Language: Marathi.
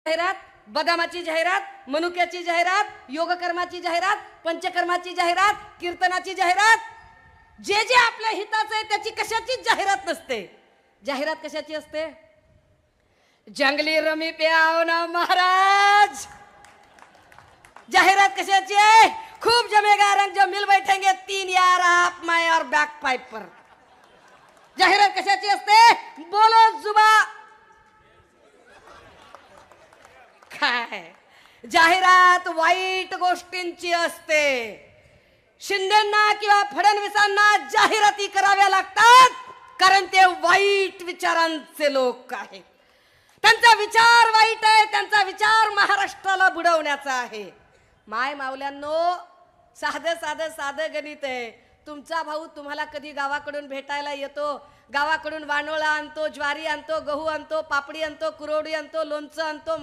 जाहिरात, बदामाची जाहिरात, मनुक्याची जाहिरात, योगकर्माची जाहिरात, पंचकर्माची जाहिरात, कीर्तनाची जाहिरात, जे जे आपल्या हिताचं आहे त्याची कशाचीच जाहिरात नसते. जाहिरात कशाची असते? जंगली रमी पे आओ ना महाराज. जाहिरात कशाची आहे? खूब जमेगा रंग जब मिल बैठेंगे तीन यार आप मैं और बैक पाइप पर. जाहिरात कशाची असते? बोलो जुबा. काय जाहिरात वाईट गोष्टींची असते. शिंदेंना किंवा फडणवीसांना जाहिराती कराव्या लागतात कारण ते वाईट विचारांचे लोक आहेत. त्यांचा विचार वाईट आहे, त्यांचा विचार महाराष्ट्राला बुडवण्याचा आहे. माय मावल्यांनो, साधं साधं साधं गणित आहे. तुमचा भाऊ तुम्हाला कधी गावाकडून भेटायला येतो, गावाकडून वानोळा आणतो, ज्वारी आणतो, गहू आणतो, पापडी आणतो, कुरवडी आणतो, लोणचं आणतो.